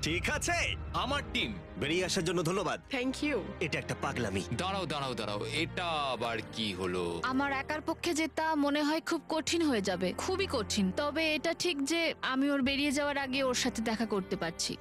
Speaker 3: ঠিক আছে,
Speaker 6: আমার টিম।
Speaker 3: বেরিয়ে আসার জন্য ধন্যবাদ।
Speaker 1: Thank you.
Speaker 3: এটা একটা পাগলামি।
Speaker 7: দাঁড়াও দাঁড়াও দাঁড়াও, এটা আবার কি হলো?
Speaker 4: আমার একার পক্ষে জেতা মনে হয় খুব কঠিন হয়ে যাবে, খুবই কঠিন। তবে এটা ঠিক যে আমি ওর বেরিয়ে যাওয়ার আগে ওর সাথে দেখা করতে পারছি।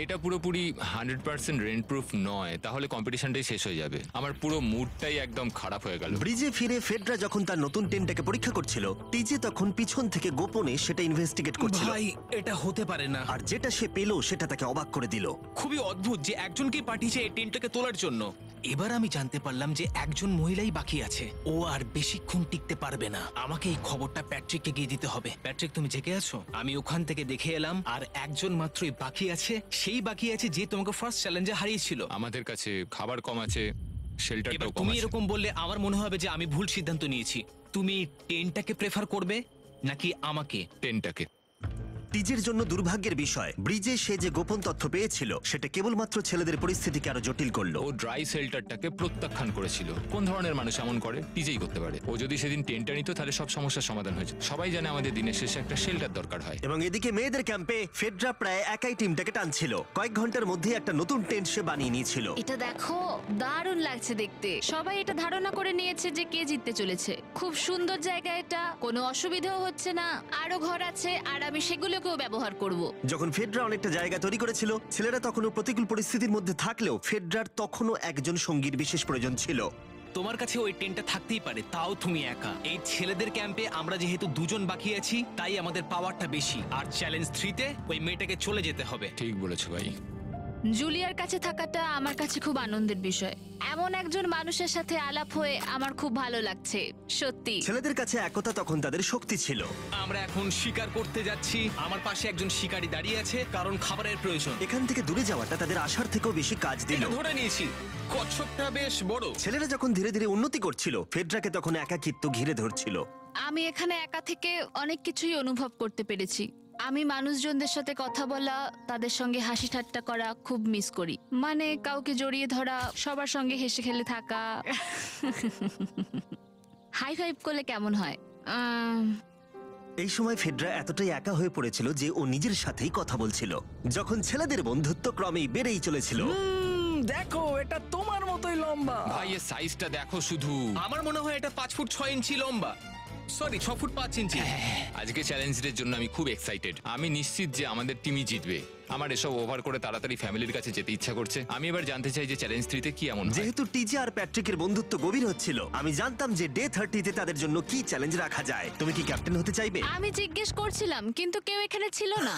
Speaker 7: এটা পুরোপুরি 100% রেন্ট প্রুফ নয়, তাহলে কম্পিটিশনটাই শেষ হয়ে যাবে। আমার পুরো মুডটাই একদম খারাপ হয়ে গেল।
Speaker 3: ব্রিজে ফিরে ফেডরা যখন তার নতুন টেন্টটাকে পরীক্ষা করছিল, টিজে তখন পিছন থেকে গোপনে সেটা ইনভেস্টিগেট করছিল।
Speaker 6: ভাই, এটা হতে পারে না।
Speaker 3: আর যেটা সে পেল সেটা তাকে অবাক করে দিল।
Speaker 6: খুবই অদ্ভুত যে একজনকেই পাঠিয়েছে এই টেন্টটাকে তোলার জন্য।
Speaker 10: এবার আমি জানতে পারলাম যে একজন মহিলাই বাকি আছে। ও আর বেশিক্ষণ টিকতে পারবে না। আমাকে এই খবরটা প্যাট্রিককে গিয়ে দিতে হবে। প্যাট্রিক, তুমি জেগে আছো? আমি ওখান থেকে দেখে এলাম আর একজন মাত্রই বাকি আছে। সেই বাকি আছে যে তোমাকে ফার্স্ট চ্যালেঞ্জে হারিয়েছিল।
Speaker 7: আমাদের কাছে খাবার কম আছে, শেল্টারটাও
Speaker 10: এবার
Speaker 7: কম
Speaker 10: তুমি
Speaker 7: আছে।
Speaker 10: এরকম বললে আমার মনে হবে যে আমি ভুল সিদ্ধান্ত নিয়েছি। তুমি টেন্টটাকে প্রেফার করবে নাকি আমাকে?
Speaker 7: টেনটাকে।
Speaker 3: টিজের জন্য দুর্ভাগ্যের বিষয়, ব্রিজে সে যে গোপন তথ্য পেয়েছিল সেটা কেবলমাত্র ছেলেদের পরিস্থিতিকে আরো জটিল করলো।
Speaker 7: ও ড্রাই শেল্টারটাকে প্রত্যাখ্যান করেছিল। কোন ধরনের মানুষ এমন করে? টিজেই করতে পারে। ও যদি সেদিন টেন্টটা নিত তাহলে সব সমস্যার সমাধান হয়েছে। সবাই জানে আমাদের দিনের শেষে একটা শেল্টার দরকার হয়।
Speaker 3: এবং এদিকে মেয়েদের ক্যাম্পে ফেডরা প্রায় একাই টিমটাকে টানছিল। কয়েক ঘন্টার মধ্যে একটা নতুন টেন্ট সে বানিয়ে নিয়েছিল।
Speaker 4: এটা দেখো, দারুণ লাগছে দেখতে। সবাই এটা ধারণা করে নিয়েছে যে কে জিততে চলেছে। খুব সুন্দর জায়গা এটা, কোনো অসুবিধাও হচ্ছে না। আরো ঘর আছে আর আমি সেগুলোকেও ব্যবহার করব।
Speaker 3: যখন ফেডরা অনেকটা জায়গা তৈরি করেছিল, ছেলেরা তখনও প্রতিকূল পরিস্থিতির মধ্যে থাকলেও ফেডরার তখনও একজন সঙ্গীর বিশেষ প্রয়োজন ছিল।
Speaker 10: তোমার কাছে ওই টেন্টটা থাকতেই পারে, তাও তুমি একা। এই ছেলেদের ক্যাম্পে আমরা যেহেতু দুজন বাকি আছি, তাই আমাদের পাওয়ারটা বেশি। আর চ্যালেঞ্জ 3-তে ওই মেয়েটাকে চলে যেতে হবে।
Speaker 7: ঠিক বলেছো ভাই।
Speaker 4: জুলিয়ার কাছে থাকাটা আমার কাছে খুব আনন্দের বিষয়। এমন একজন মানুষের সাথে আলাপ হয়ে আমার খুব ভালো লাগছে, সত্যি।
Speaker 3: ছেলেদের কাছে একতা তখন তাদের শক্তি ছিল।
Speaker 10: আমরা এখন শিকার করতে যাচ্ছি। আমার পাশে একজন শিকারী দাঁড়িয়ে আছে, কারণ খাবারের প্রয়োজন।
Speaker 3: এখান থেকে দূরে যাওয়াটা তাদের আশার থেকেও বেশি কাজ দিল।
Speaker 10: এটা ধরে নিয়েছি। কচ্ছপটা বেশ বড়।
Speaker 3: ছেলেরা যখন ধীরে ধীরে উন্নতি করছিল, ফেডরাকে তখন একাকিত্ব ঘিরে ধরছিল।
Speaker 4: আমি এখানে একা থেকে অনেক কিছুই অনুভব করতে পেরেছি। আমি মানুষজনদের সাথে কথা বলা, তাদের সঙ্গে হাসি ঠাট্টা করা খুব মিস করি। মানে কাউকে জড়িয়ে ধরা, সবার সঙ্গে হেসে খেলে থাকা। হাই ফাইভ করলে কেমন হয়?
Speaker 3: এই সময় ফেডরা এতটাই একা হয়ে পড়েছিল যে ও নিজের সাথেই কথা বলছিল। যখন ছেলেদের বন্ধুত্ব ক্রমেই বেড়েই চলেছিল।
Speaker 2: দেখো, এটা তোমার মতোই লম্বা।
Speaker 7: ভাই এর সাইজটা দেখো শুধু।
Speaker 10: আমার মনে হয় এটা 5 ফুট 6 ইঞ্চি লম্বা। সরি, 6 ফুট 5 ইঞ্চি।
Speaker 7: আজকে চ্যালেঞ্জের জন্য আমি খুব এক্সাইটেড। আমি নিশ্চিত যে আমাদের টিমই জিতবে। আমার এসব ওভার করে তাড়াতাড়ি ফ্যামিলির কাছে যেতে ইচ্ছা করছে। আমি এবার জানতে চাই যে চ্যালেঞ্জ 3-তে কি এমন হয়।
Speaker 3: যেহেতু টিজে আর প্যাট্রিকের বন্ধুত্ব গভীর হচ্ছিল, আমি জানতাম যে ডে 30-তে তাদের জন্য কি চ্যালেঞ্জ রাখা যায়। তুমি কি ক্যাপ্টেন হতে চাইবে?
Speaker 4: আমি জিজ্ঞেস করছিলাম, কিন্তু কেউ এখানে ছিল না,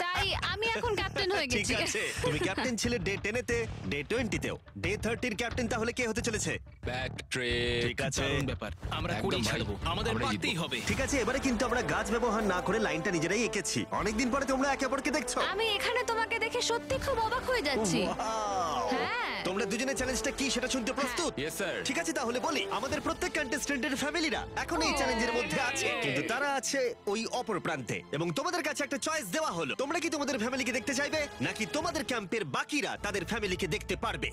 Speaker 4: তাই আমি এখন ক্যাপ্টেন হয়ে
Speaker 3: ঠিক
Speaker 4: গেছি।
Speaker 3: আছে, তুমি ক্যাপ্টেন ছিলে ডে 10-তে, ডে 20-তেও। ডে 30-র ক্যাপ্টেন তাহলে কে হতে চলেছে?
Speaker 7: প্যাট্রিক।
Speaker 3: ঠিক আছে,
Speaker 10: দারুণ ব্যাপার। আমরা
Speaker 7: একদম
Speaker 10: করেই
Speaker 7: ভাই,
Speaker 10: ছাড়বো। আমাদের
Speaker 7: আমরা
Speaker 10: পারতেই
Speaker 7: জিতবো।
Speaker 10: হবে।
Speaker 3: ঠিক আছে, এবারে কিন্তু আমরা গাছ ব্যবহার না করে লাইনটা নিজেরাই এঁকেছি। অনেকদিন পরে তোমরা একে অপরকে দেখছো।
Speaker 4: আমি এখানে তোমাকে দেখে সত্যি খুব অবাক হয়ে যাচ্ছি।
Speaker 3: Wow!
Speaker 4: হ্যাঁ।
Speaker 3: তোমরা দুজনের চ্যালেঞ্জটা কি সেটা শুনতে প্রস্তুত?
Speaker 7: Yes, sir.
Speaker 3: ঠিক আছে, তাহলে বলি, আমাদের প্রত্যেক কন্টেস্টেন্টের ফ্যামিলিরা এখন এই চ্যালেঞ্জের মধ্যে আছে, কিন্তু তারা আছে ওই অপর প্রান্তে। এবং তোমাদের কাছে একটা চয়েস দেওয়া হলো, তোমরা কি তোমাদের ফ্যামিলিকে দেখতে চাইবে, নাকি তোমাদের ক্যাম্পের বাকিরা তাদের ফ্যামিলিকে দেখতে পারবে?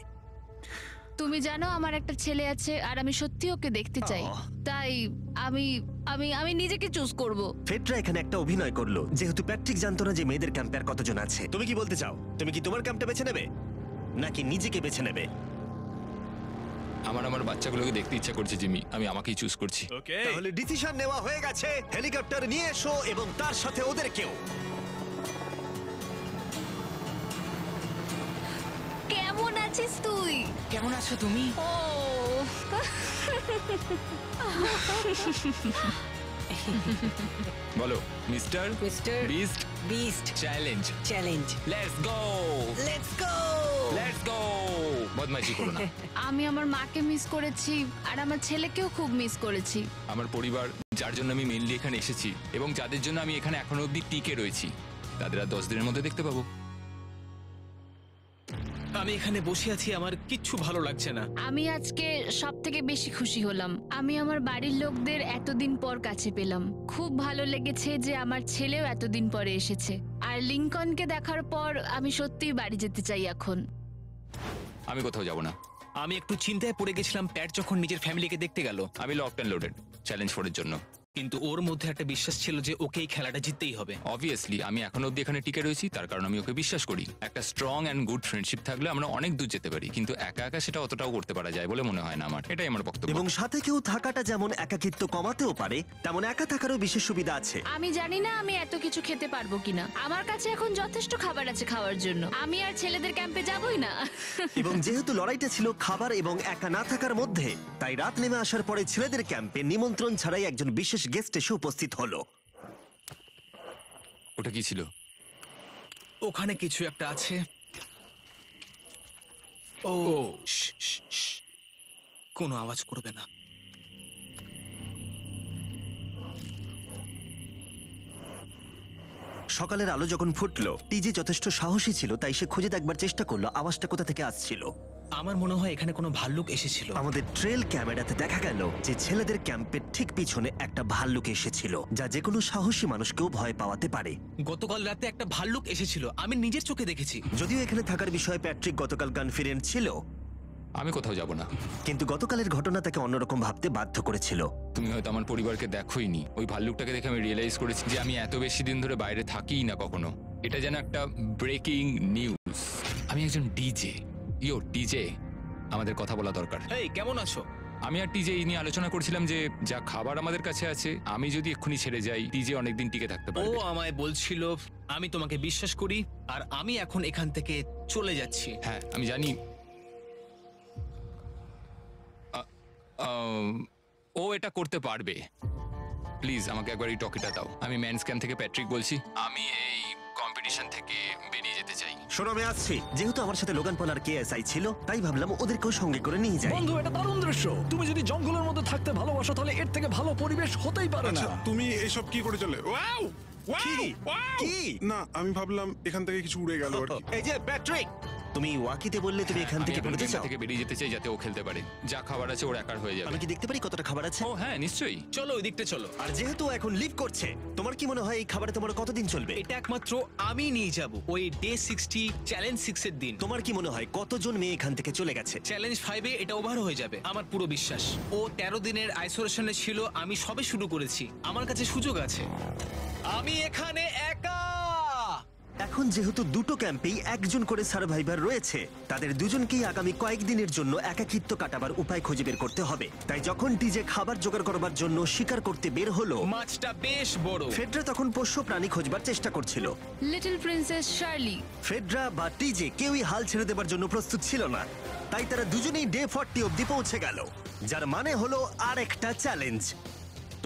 Speaker 4: তুমি জানো আমার একটা ছেলে আছে আর আমি সত্যি ওকে দেখতে চাই। তাই আমি আমি আমি নিজেকে চুজ করব।
Speaker 3: ফেডরা এখানে একটা অভিনয় করলো, যেহেতু প্যাট্রিক জানতো না যে মেয়েদের ক্যাম্পে আর কতজন আছে। তুমি কি বলতে চাও? তুমি কি তোমার ক্যাম্পটা বেছে নেবে নাকি নিজেকে বেছে নেবে?
Speaker 7: আমার বাচ্চাগুলোকে দেখতে ইচ্ছা করছে জিমি। আমি আমাকেই চুজ করছি।
Speaker 3: তাহলে ডিসিশন নেওয়া হয়ে গেছে। হেলিকপ্টার নিয়ে এসো এবং তার সাথে ওদেরকেও।
Speaker 4: কেমন আছিস তুই?
Speaker 10: কেমন আছো তুমি?
Speaker 4: ও
Speaker 7: বলো mister beast
Speaker 11: beast
Speaker 7: challenge. Let's go বদমাইশি করো না।
Speaker 4: আমি আমার মাকে মিস করেছি আর আমার ছেলেকেও খুব মিস করেছি।
Speaker 7: আমার পরিবার, যার জন্য আমি মেইনলি এখানে এসেছি এবং যাদের জন্য আমি এখানে এখনো অবধি টিকে রয়েছি, তাদের আর 10 দিনের মধ্যে দেখতে পাবো।
Speaker 10: আমি এখানে বসে আছি, আমার কিচ্ছু ভালো লাগছে না।
Speaker 4: আমি আজকে সব থেকে বেশি খুশি হলাম। আমি আমার বাড়ির লোকদের এতদিন পর কাছে পেলাম। খুব ভালো লেগেছে যে আমার ছেলেও এতদিন পরে এসেছে। আর লিংকনকে দেখার পর আমি সত্যিই বাড়ি যেতে চাই এখন।
Speaker 7: আমি কোথাও যাব না।
Speaker 10: আমি একটু চিন্তায় পড়ে গেছিলাম প্যাট যখন নিজের ফ্যামিলিকে দেখতে গেল।
Speaker 7: আমি লকড অ্যান্ড লোডেড চ্যালেঞ্জ 4-এর জন্য।
Speaker 10: কিন্তু ওর মধ্যে একটা বিশ্বাস ছিল যে ওকে এই খেলাটা জিততেই হবে।
Speaker 7: অবভিয়াসলি আমি এখনো অবধি এখানে টিকে রয়েছি, তার কারণ আমি ওকে বিশ্বাস করি। একটা স্ট্রং অ্যান্ড গুড ফ্রেন্ডশিপ থাকলে আমরা অনেক দূর যেতে পারি, কিন্তু একা একা সেটা অতটাও করতে পারা যায় বলে মনে হয় না আমার। এটাই আমার বক্তব্য।
Speaker 3: এবং সাথে কেউ থাকাটা যেমন একাকিত্ব কমাতেও পারে, তেমন একা থাকারও বিশেষ সুবিধা আছে।
Speaker 4: আমি জানি না আমি এত কিছু খেতে পারবো কিনা। আমার কাছে এখন যথেষ্ট খাবার আছে খাওয়ার জন্য। আমি আর ছেলেদের ক্যাম্পে যাবই না।
Speaker 3: এবং যেহেতু লড়াইটা ছিল খাবার এবং একা না থাকার মধ্যে, তাই রাত নেমে আসার পরে ছেলেদের ক্যাম্পে নিমন্ত্রণ ছাড়াই একজন বিশেষ গেস্ট এসে উপস্থিত হলো।
Speaker 7: ওটা কি ছিল?
Speaker 10: ওখানে কিছু একটা আছে। ও শ্, শ্, শ্। কোনো আওয়াজ করবে না।
Speaker 3: সকালের আলো যখন ফুটলো, টিজে যথেষ্ট সাহসী ছিল, তাই সে খুঁজে দেখবার চেষ্টা করলো আওয়াজটা কোথা থেকে আসছিল।
Speaker 10: আমার মনে হয় এখানে কোনো ভাল্লুক এসেছিল।
Speaker 3: আমাদের ট্রেল ক্যামেরাতে দেখা গেল যে ছেলেদের ক্যাম্পের ঠিক পিছনে একটা ভাল্লুক এসেছিল, যা যে কোনো সাহসী মানুষকেও ভয় পাওয়াতে পারে।
Speaker 10: গতকাল রাতে একটা ভাল্লুক এসেছিল, আমি নিজের চোখে দেখেছি।
Speaker 3: যদিও এখানে থাকার বিষয়ে প্যাট্রিক গতকাল কনফিডেন্ট ছিল,
Speaker 7: আমি কোথাও যাব না।
Speaker 3: কিন্তু গতকালের ঘটনা তাকে অন্যরকম ভাবতে বাধ্য করেছিল।
Speaker 7: তুমি হয়তো আমার পরিবারকে দেখোইনি। ওই ভাল্লুকটাকে দেখে আমি রিয়েলাইজ করেছি যে আমি এত বেশি দিন ধরে বাইরে থাকিই না কখনো। এটা যেন একটা ব্রেকিং নিউজ। আমি একজন ডিজে। ডিজে, আমাদের কথা বলা দরকার।
Speaker 10: এই কেমন আছো?
Speaker 7: আমি আর টিজে এই নিয়ে আলোচনা করছিলাম যে যা খাবার আমাদের কাছে আছে, আমি যদি এক্ষুনি ছেড়ে যাই, টিজে অনেকদিন টিকে থাকতে
Speaker 10: ও
Speaker 7: পারবে।
Speaker 10: আমায় বলছিল আমি তোমাকে বিশ্বাস করি, আর আমি এখন এখান থেকে চলে যাচ্ছি।
Speaker 7: হ্যাঁ, আমি জানি। ও এটা করতে পারবে। প্লিজ আমাকে একবার এই টকিটা দাও। আমি ম্যান স্ক্যান থেকে প্যাট্রিক বলছি। আমি এই কম্পিটিশন থেকে বেরিয়ে যেতে চাই।
Speaker 3: শোনো, আমি আসছি। যেহেতু আমার সাথে লোগান পল আর কেএসআই ছিল, তাই ভাবলাম ওদেরকেও সঙ্গে করে নিয়ে যাই।
Speaker 2: বন্ধু, এটা দারুণ দৃশ্য। তুমি যদি জঙ্গলের মধ্যে থাকতে ভালোবাসো, তাহলে এর থেকে ভালো পরিবেশ হতেই পারে না।
Speaker 11: আচ্ছা, তুমি এসব কি করে চলে? ওয়াও
Speaker 3: কি? কি?
Speaker 11: না, আমি ভাবলাম এখান থেকে কিছু উড়ে গেল আর কি।
Speaker 3: এই যে প্যাট্রিক, তুমি ওয়াকিতে বললে তুমি এখান থেকে
Speaker 7: আমি
Speaker 3: বেরোতে
Speaker 7: গেম
Speaker 3: চাও।
Speaker 7: থেকে বেরিয়ে যেতে চাই যাতে ও খেলতে পারে। যা খাবার আছে ওর একার হয়ে যাবে।
Speaker 3: আমি কি দেখতে পারি কতটা খাবার আছে?
Speaker 7: ও হ্যাঁ, নিশ্চয়ই।
Speaker 10: চলো ওই দিকটা চলো।
Speaker 3: আর যেহেতু ও এখন লিভ করছে, তোমার কি মনে হয় এই খাবারে তোমার কতদিন চলবে?
Speaker 10: এটা একমাত্র আমি নিয়ে যাব ওই ডে 60 চ্যালেঞ্জ 6 এর দিন।
Speaker 3: তোমার কি মনে হয় কতজন মেয়ে এখান থেকে চলে গেছে?
Speaker 10: চ্যালেঞ্জ 5 এ এটা ওভার হয়ে যাবে, আমার পুরো বিশ্বাস। ও 13 দিনের আইসোলেশনে ছিল, আমি সবে শুরু করেছি। আমার কাছে সুযোগ আছে। আমি এখানে একা।
Speaker 3: এখন যেহেতু দুটো ক্যাম্পেই একজন করে সার্ভাইভার রয়েছে, তাদের দুজনকেই আগামী কয়েকদিনের জন্য একাকিত্ব কাটাবার উপায় খুঁজে বের করতে হবে। তাই যখন টিজে খাবার জোগাড় করবার জন্য শিকার করতে বের হলো,
Speaker 10: মাছটা বেশ বড়।
Speaker 3: ফেডরা তখন পোষ্য প্রাণী খোঁজবার চেষ্টা করছিল।
Speaker 4: Little princess Shirley.
Speaker 3: ফেডরা বা টিজে কেউই হাল ছেড়ে দেবার জন্য প্রস্তুত ছিল না, তাই তারা দুজনেই ডে 40 অব্দি পৌঁছে গেল, যার মানে হলো আর একটা চ্যালেঞ্জ।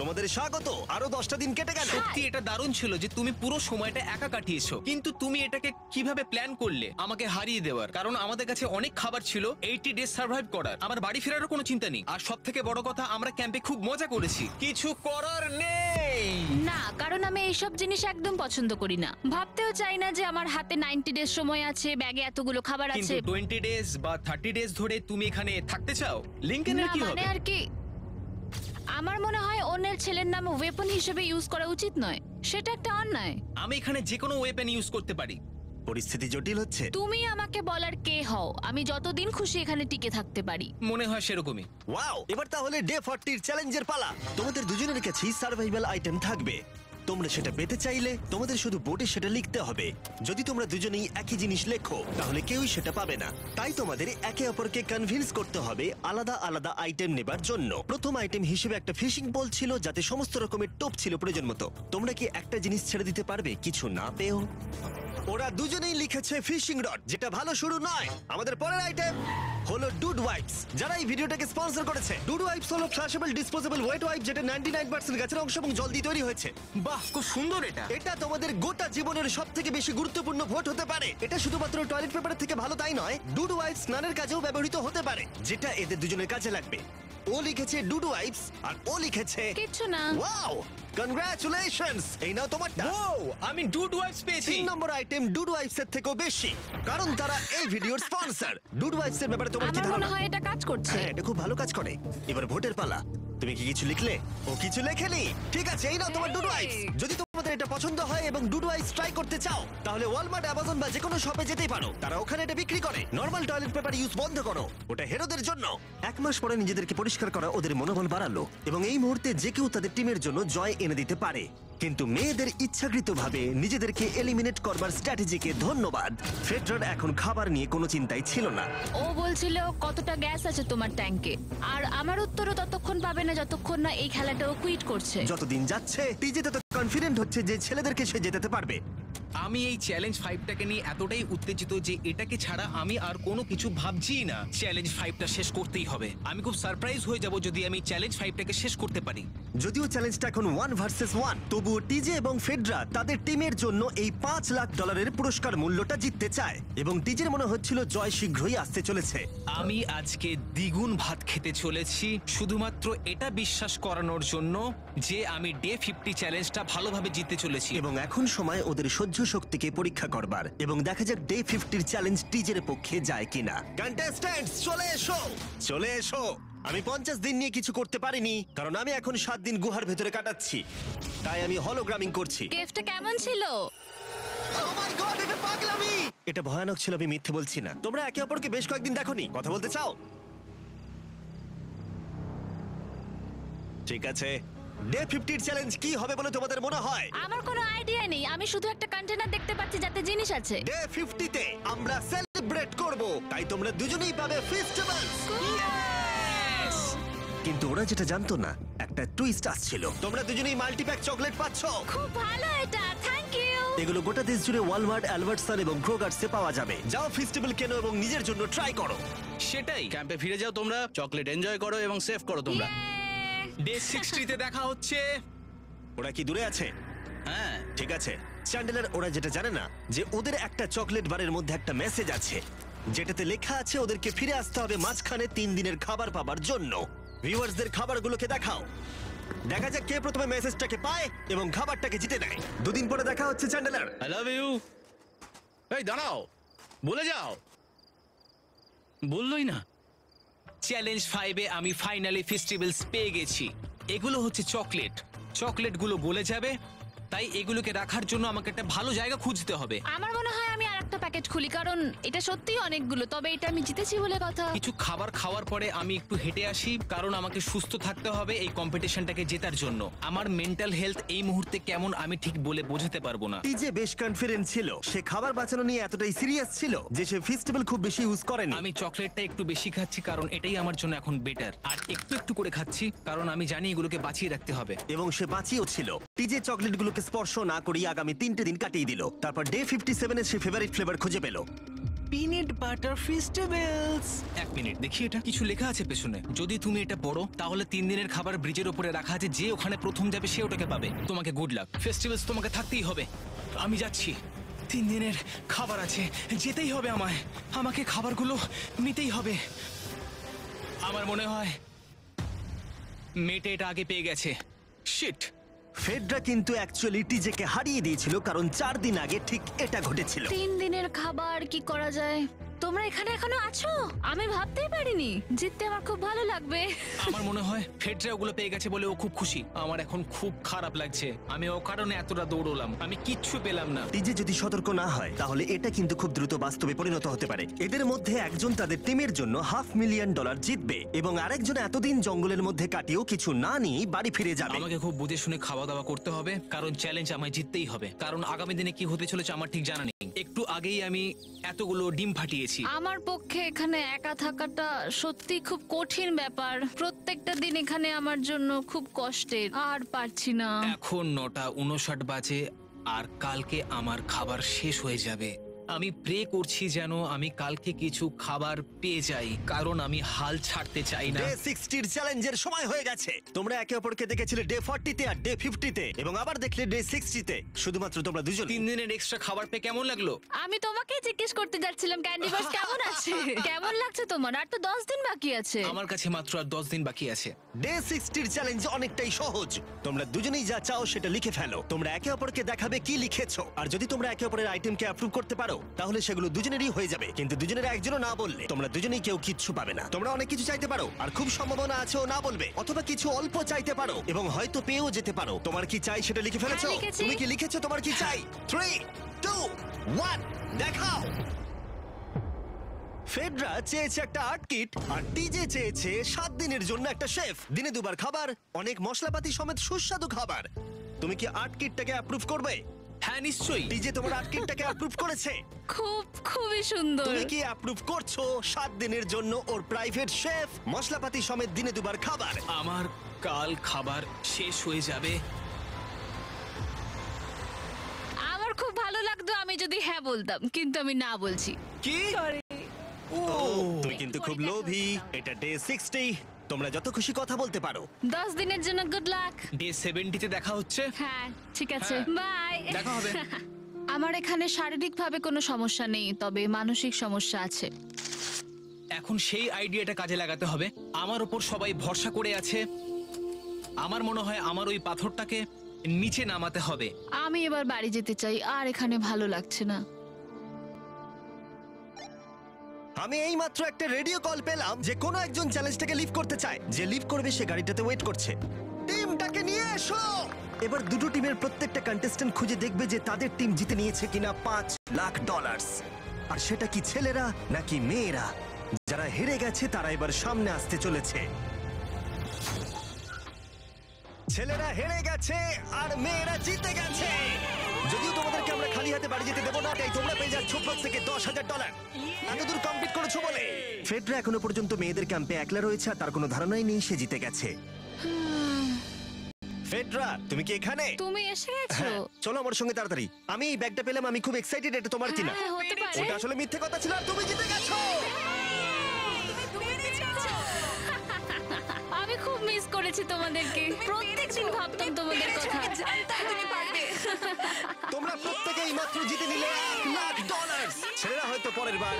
Speaker 3: তোমাদের স্বাগত। আরো 10টা দিন কেটে গেল।
Speaker 10: সত্যি এটা দারুণ ছিল যে তুমি পুরো সময়টা একা কাটিয়েছো, কিন্তু তুমি এটাকে কিভাবে প্ল্যান করলে আমাকে হারিয়ে দেওয়ার? কারণ আমাদের কাছে অনেক খাবার ছিল 80 ডেজ সার্ভাইভ করার। আমার বাড়ি ফেরারও কোনো চিন্তা নেই। আর সব থেকে বড় কথা, আমরা ক্যাম্পে খুব মজা করেছি। কিছু করার নেই।
Speaker 4: না, কারণ আমি এইসব জিনিস একদম পছন্দ করি না। ভাবতেও চাই না যে আমার হাতে 90 ডেজ সময় আছে, ব্যাগে এতগুলো খাবার
Speaker 10: কিন্তু
Speaker 4: আছে।
Speaker 10: 20 ডেজ বা 30 ডেজ ধরে তুমি এখানে থাকতে চাও? লিংকনের
Speaker 4: না,
Speaker 10: কি
Speaker 4: মানে
Speaker 10: হবে?
Speaker 4: আর কি, আমার মনে হয় অন্যের ছেলের নাম ওয়েপন হিসেবে ইউজ করা উচিত নয়। সেটা একটা অন্যায়।
Speaker 10: আমি এখানে যে কোনো ওয়েপন ইউজ করতে পারি।
Speaker 3: পরিস্থিতি জটিল হচ্ছে।
Speaker 4: তুমি আমাকে বলার কে হও? আমি যতদিন খুশি এখানে টিকে থাকতে পারি।
Speaker 10: মনে হয় সেরকমই।
Speaker 3: ওয়াও, এবার তাহলে ডে 40 চ্যালেঞ্জের পালা। তোমাদের দুজনের কাছেই সার্ভাইভাল আইটেম থাকবে। তোমরা সেটা পেতে চাইলে তোমাদের শুধু বোর্ডে সেটা লিখতে হবে। যদি তোমরা দুজনেই একই জিনিস লেখো, তাহলে কেউই সেটা পাবে না। তাই তোমাদের একে অপরকে কনভিন্স করতে হবে আলাদা আলাদা আইটেম নেবার জন্য। প্রথম আইটেম হিসেবে একটা ফিশিং পোল ছিল, যাতে সমস্ত রকমের টোপ ছিল প্রয়োজন মতো। তোমরা কি একটা জিনিস ছেড়ে দিতে পারবে কিছু না পেও? ওরা দুজনেই লিখেছে ফিশিং রড, যেটা ভালো শুরু নয়। আমাদের পরের আইটেম হলো ডুড ওয়াইপস, যারা এই ভিডিওটাকে স্পন্সর করেছে। ডুড ওয়াইপস হলো ফ্ল্যাশেবল ডিসপোজেবল ওয়েট ওয়াইপ, যেটা 99% গাছের অংশ এবং জল দিয়ে তৈরি হয়েছে।
Speaker 10: বাহ, খুব সুন্দর এটা।
Speaker 3: এটা তোমাদের গোটা জীবনের সবথেকে বেশি গুরুত্বপূর্ণ ভোট হতে পারে। এটা শুধুমাত্র টয়লেট পেপারের থেকে ভালো তাই নয়, ডুড ওয়াইপস স্নানের কাজেও ব্যবহৃত হতে পারে, যেটা এদের দুজনের কাজে লাগবে। ও লিখেছে ডুড ওয়াইপস, আর ও লিখেছে
Speaker 4: কিচ্ছু না।
Speaker 3: Wow, congratulations! এই নাও তোমারটা।
Speaker 10: ও, আমি ডুড ওয়াইপস পেয়েছি।
Speaker 3: 3 নম্বর আইটেম ডুড ওয়াইপস এর থেকেও বেশি, কারণ তারা এই ভিডিওর স্পন্সর। ডুড ওয়াইপস এর ব্যাপারে তোমার কি
Speaker 4: আমার মনে
Speaker 3: ধারণা?
Speaker 4: হয় এটা কাজ করছে।
Speaker 3: হ্যাঁ, এটা খুব ভালো কাজ করে। এবার ভোটের পালা। তুমি কি কিছু লিখলে? ও কিছু লেখেনি। ঠিক আছে, এই নাও তোমার ডুড ওয়াইপস। যদি তোমাদের এটা পছন্দ হয় এবং ডুড ওয়াইপস ট্রাই করতে চাও, তাহলে ওয়ালমার্ট, অ্যামাজন বা যে কোনো শপে যেতেই পারো। তারা ওখানে এটা বিক্রি করে। নরমাল টয়লেট পেপার ইউজ বন্ধ করো, ওটা হেরোদের জন্য। 1 মাস পরে নিজেদেরকে পরিষ্কার করা ওদের মনোবল বাড়ালো, এবং এই মুহূর্তে যে কেউ তাদের টিমের জন্য জয় এনে দিতে পারে। কিন্তু মেয়েদের ইচ্ছাকৃতভাবে নিজেদেরকে এলিমিনেট করবার স্ট্র্যাটেজিকে ধন্যবাদ। ফেডরার এখন খাবার নিয়ে কোনো চিন্তাই ছিল না।
Speaker 4: ও বলছিল কতটা গ্যাস আছে তোমার ট্যাঙ্কে, আর আমার উত্তরও ততক্ষণ পাবে না যতক্ষণ না এই খেলাটাও কুইট করছে।
Speaker 3: যতদিন যাচ্ছে টিজে তত কনফিডেন্ট হচ্ছে যে ছেলেদেরকে সে জেতাতে পারবে।
Speaker 10: আমি এই চ্যালেঞ্জ 5টাকে নিয়ে এতটাই উত্তেজিত যে এটাকে ছাড়া আমি আর কোনো কিছু ভাবছিই না। চ্যালেঞ্জ 5টা শেষ করতেই হবে। আমি খুব সারপ্রাইজ হয়ে যাব যদি আমি চ্যালেঞ্জ 5টাকে শেষ করতে পারি।
Speaker 3: যদিও চ্যালেঞ্জটা এখন 1 ভার্সেস 1, তবুও টিজে এবং ফেডরা তাদের টিমের জন্য এই $5 লাখ পুরস্কার মূল্যটা জিততে চায় এবং টিজের মনে হচ্ছিল জয় শীঘ্রই আসতে চলেছে।
Speaker 10: আমি আজকে দ্বিগুণ ভাত খেতে চলেছি শুধুমাত্র এটা বিশ্বাস করানোর জন্য যে আমি ডে 50 চ্যালেঞ্জটা ভালোভাবে জিততে চলেছি।
Speaker 3: এবং এখন সময় ওদের সহ্য শক্তিকে পরীক্ষা করবার এবং দেখা যাক ডে 50 চ্যালেঞ্জ টিজের পক্ষে যায় কিনা। কন্টেস্ট্যান্টস চলে এসো, চলে এসো। আমি 50 দিন নিয়ে কিছু করতে পারিনি কারণ আমি এখন 7 দিন গুহার ভেতরে কাটাচ্ছি, তাই আমি হলোগ্রামিং করছি।
Speaker 4: কেভটা কেমন ছিল?
Speaker 3: Oh my God, এটা পাগলামি! এটা ভয়ানক ছিল, আমি মিথ্যে বলছি না। তোমরা একে অপরকে বেশ কয়েকদিন দেখোনি, কথা বলতে চাও? ঠিক আছে, ডে 50 চ্যালেঞ্জ কি হবে বলে তোমাদের মনে হয়?
Speaker 4: আমার কোনো আইডিয়া নেই, আমি শুধু একটা কন্টেনার দেখতে পাচ্ছি যাতে জিনিস আছে।
Speaker 3: ডে 50 তে আমরা সেলিব্রেট করব, তাই তোমরা দুজনেই পাবে ফেস্টিভ্যালস। কিন্তু ওরা যেটা জানতো না, একটা টুইস্ট আসছিল। তোমরা দুজনেই মাল্টিপ্যাক চকলেট পাচ্ছ।
Speaker 4: খুব ভালো এটা, থ্যাংক ইউ।
Speaker 3: এগুলো গোটা দেশ জুড়ে ওয়ালমার্ট, অ্যালবার্টসন এবং ক্রোগার্সে পাওয়া যাবে। যাও ফেস্টিভ্যাল কেনো এবং নিজের জন্য ট্রাই করো।
Speaker 10: সেটাই।
Speaker 6: ক্যাম্পে ফিরে যাও তোমরা, চকলেট এনজয় করো এবং সেভ করো তোমরা।
Speaker 10: ডে 60 তে দেখা হচ্ছে।
Speaker 3: ওরা কি দূরে আছে?
Speaker 6: হ্যাঁ
Speaker 3: ঠিক আছে চ্যান্ডেলার, ওরা যেটা জানে না যে ওদের একটা চকলেট বারের মধ্যে একটা মেসেজ আছে যেটাতে লেখা আছে ওদেরকে ফিরে আসতে হবে মাঝখানে 3 দিনের খাবার পাবার জন্য। ভিউয়ার্সদের খাবারগুলোকে দেখাও, দেখা যাক কে প্রথমে মেসেজটাকে পায় এবং খাবারটাকে জিতে নেয়। 2 দিন পরে দেখা হচ্ছে চ্যান্ডেলার।
Speaker 6: I love you. এই দাঁড়াও, বলে যাও। বললোই না।
Speaker 10: চ্যালেঞ্জ 5-এ আমি ফাইনালি ফেস্টিভ্যালস পেয়ে গেছি। এগুলো হচ্ছে চকলেট, চকলেটগুলো গলে যাবে, তাই এগুলোকে রাখার জন্য আমাকে একটা ভালো জায়গা খুঁজতে হবে।
Speaker 4: আমার মনে হয় আমি আরেকটা প্যাকেট খুলি, কারণ এটা সত্যিই অনেকগুলো, তবে এটা আমি জিতেছি বলে কথা।
Speaker 10: কিছু খাবার খাওয়ার পরে আমি একটু হেঁটে আসি, কারণ আমাকে সুস্থ থাকতে হবে এই কম্পিটিশনটাকে জেতার জন্য। আমার মেন্টাল হেলথ এই মুহূর্তে কেমন আমি ঠিক বলে বোঝাতে পারবো না।
Speaker 3: টিজে বেশ কনফিডেন্ট ছিল, সে খাবার বাঁচানো নিয়ে এতটাই সিরিয়াস ছিল যে সে ফেস্টিভ্যাল খুব বেশি ইউজ করেনি।
Speaker 10: আমি চকলেটটা একটু বেশি খাচ্ছি কারণ এটাই আমার জন্য এখন বেটার, আর একটু একটু করে খাচ্ছি কারণ আমি জানি এগুলোকে বাঁচিয়ে রাখতে হবে।
Speaker 3: এবং সে বাঁচিয়েও ছিল। টিজে চকলেটগুলোকে স্পর্শ না করিয়ে আগামী 3টে দিন কাটিয়ে দিল। তারপর ডে 57 এ সে ফেভারিট ফ্লেভার খুঁজে পেল।
Speaker 10: Peanut butter festivals. 1 মিনিট দেখি, এটা কিছু লেখা আছে পেছনে। যদি তুমি এটা পড়ো তাহলে 3 দিনের খাবার ব্রিজের উপরে রাখা আছে, যে ওখানে প্রথম যাবে সে ওটাকে পাবে। তোমাকে গুড লাক। ফেস্টিভ্যালস তোমাকে থাকতেই হবে। আমি যাচ্ছি, 3 দিনের খাবার আছে, যেতেই হবে আমায়। আমাকে খাবারগুলো নিতেই হবে। আমার মনে হয় মেয়েটা এটা আগে পেয়ে গেছে। শিট।
Speaker 3: ফেডরা কিন্তু অ্যাকচুয়ালি টিজেকে হারিয়ে দিয়েছিল কারণ 4 দিন আগে ঠিক এটা ঘটেছিল।
Speaker 4: 3 দিনের খাবার কি করা যায়? তোমরা এখানে এখনো আছো? আমি ভাবতেই পারিনি। জিততে আমার খুব ভালো লাগবে।
Speaker 10: আমার মনে হয় ফেডরা ওগুলো পেয়ে গেছে বলে ও খুব খুশি। আমার এখন খুব খারাপ লাগছে। আমি ও কারণে এতটা দৌড়লাম, আমি কিচ্ছু পেলাম না।
Speaker 3: টিজে যদি সতর্ক না হয় তাহলে এটা কিন্তু খুব দ্রুত বাস্তবে পরিণত হতে পারে। এদের মধ্যে একজন তাদের টিমের জন্য $500,000 জিতবে এবং আরেকজন এতদিন জঙ্গলের মধ্যে কাটিয়েও কিছু না নিয়ে বাড়ি ফিরে যাবে।
Speaker 10: আমাকে খুব বুঝে শুনে খাওয়া দাওয়া করতে হবে, কারণ চ্যালেঞ্জ আমায় জিততেই হবে। কারণ আগামী দিনে কি হতে চলেছে আমার ঠিক জানা নেই। একটু আগেই আমি এতগুলো ডিম ফাটিয়েছি।
Speaker 4: আমার পক্ষে এখানে একা থাকাটা সত্যি খুব কঠিন ব্যাপার। প্রত্যেকটা দিন এখানে আমার জন্য খুব কষ্টের, আর পারছি না।
Speaker 10: এখন 9:59 বাজে আর কালকে আমার খাবার শেষ হয়ে যাবে। আমি প্রে করছি যেন আমি কালকে কিছু খাবার পেয়ে যাই, কারণ আমি হাল ছাড়তে চাই না।
Speaker 3: ডে 60 চ্যালেঞ্জের সময় হয়ে গেছে। তোমরা একে অপরকে দেখেছিলে ডে 40 তে আর ডে 50 তে এবং আবার দেখলে ডে 60 তে। শুধুমাত্র তোমরা দুজন।
Speaker 10: 3 দিনের এক্সট্রা খাবার পেয়ে কেমন লাগলো?
Speaker 4: আমি তোমাকে জিজ্ঞেস করতে যাচ্ছিলাম ক্যান্ডি বাস কেমন আছে। কেমন লাগছে তোমার? আর তো 10 দিন বাকি আছে।
Speaker 10: আমার কাছে মাত্র আর 10 দিন বাকি আছে।
Speaker 3: ডে 60 চ্যালেঞ্জ অনেকটাই সহজ। তোমরা দুজনেই যা চাও সেটা লিখে ফেলো। তোমরা একে অপরকে দেখাবে কি লিখেছো, আর যদি তোমরা একে অপরের আইটেমকে অ্যাপ্রুভ করতে পারো তাহলে সেগুলো দুজনেরই হয়ে যাবে। কিন্তু দুজনের একজনও না বললে তোমরা দুজনেই কেউ কিচ্ছু পাবে না। তোমরা অনেক কিছু চাইতে পারো আর খুব সম্ভাবনা আছে ও না বলবে, অথবা কিছু অল্প চাইতে পারো এবং হয়তো পেয়েও যেতে পারো। তোমার কি চাই সেটা লিখে ফেলেছো?
Speaker 4: হ্যাঁ, লিখেছি।
Speaker 3: তুমি কি লিখেছো তোমার কি চাই? 3, 2, 1 দেখাও। ফেডরা চেয়েছে একটা আর্ট কিট আর টিজে চেয়েছে 7 দিনের জন্য একটা শেফ, দিনে 2 বার খাবার, অনেক মশলাপাতি সমেত সুস্বাদু খাবার। তুমি কি আর্ট কিটটাকে অ্যাপ্রুভ করবে?
Speaker 10: হ্যাঁ নিশ্চয়ই।
Speaker 3: টিজে তোমার আর্ট কিটটাকে অ্যাপ্রুভ করেছে।
Speaker 4: খুবই সুন্দর।
Speaker 3: তুমি কি অ্যাপ্রুভ করছো 7 দিনের জন্য ওর প্রাইভেট শেফ, মশলাপাতি সমেত দিনে 2 বার খাবার?
Speaker 10: আমার কাল খাবার শেষ হয়ে যাবে
Speaker 4: থাকতো আমি যদি হ্যাঁ বলতাম, কিন্তু আমি না বলছি।
Speaker 10: কি
Speaker 3: তুমি কিন্তু খুব লোভী। এটা ডে 60, তোমরা যত খুশি কথা বলতে পারো।
Speaker 4: 10 দিনের জন্য গুড লাক।
Speaker 10: ডে 70 তে দেখা হচ্ছে।
Speaker 4: হ্যাঁ ঠিক আছে, বাই।
Speaker 10: দেখা হবে।
Speaker 4: আমার এখানে শারীরিকভাবে কোনো সমস্যা নেই, তবে মানসিক সমস্যা আছে।
Speaker 10: এখন সেই আইডিয়াটা কাজে লাগাতে হবে। আমার উপর সবাই ভরসা করে আছে, আমার মনে হয় আমার ওই পাথরটাকে নিচে নামাতে হবে।
Speaker 4: আমি এবার বাড়ি যেতে চাই, আর এখানে ভালো লাগছে না।
Speaker 3: আমি এই মাত্র একটা রেডিও কল পেলাম যে কোনো একজন চ্যালেঞ্জটাকে লিভ করতে চায়। যে লিভ করবে সে গাড়িটাতে ওয়েট করছে। টিমটাকে নিয়ে এসো। এবার দুটো টিমের প্রত্যেকটা কন্টেস্ট্যান্ট খুঁজে দেখবে যে তাদের টিম জিতে নিয়েছে কিনা $5 লাখ। আর সেটা কি ছেলেরা নাকি মেয়েরা? যারা হেরে গেছে তারা এবার সামনে আসতে চলেছে। ছেলেরা হেরে গেছে আর মেয়েরা জিতে গেছে। যদিও তোমাদেরকে আমরা খালি হাতে বাড়ি যেতে দেবো না, তাই তোমরা পেয়ে যাচ্ছ প্রত্যেকে $10,000। এতদূর কমপ্লিট করেছো বলে। ফেডরা এখনো পর্যন্ত মেয়েদের ক্যাম্পে একলা রয়েছে আর তার কোনো ধারণাই নেই সে জিতে গেছে। ফেডরা, তুমি কি এখানে?
Speaker 4: তুমি এসে গেছো?
Speaker 3: হ্যাঁ, চলো আমার সঙ্গে তাড়াতাড়ি। আমি এই ব্যাগটা পেলাম, আমি খুব এক্সাইটেড। এটা তোমার কিনা?
Speaker 4: হ্যাঁ, হতে পারে।
Speaker 3: ওটা আসলে মিথ্যে কথা ছিল আর তুমি জিতে গেছো।
Speaker 4: আমি খুব মিস করেছি তোমাদেরকে। প্রত্যেকদিন ভাবতাম তোমাদের কথা।
Speaker 3: তোমরা প্রত্যেকেই মাত্র জিতে নিলে $1 লাখ। ছেলেরা হয়তো পরের বার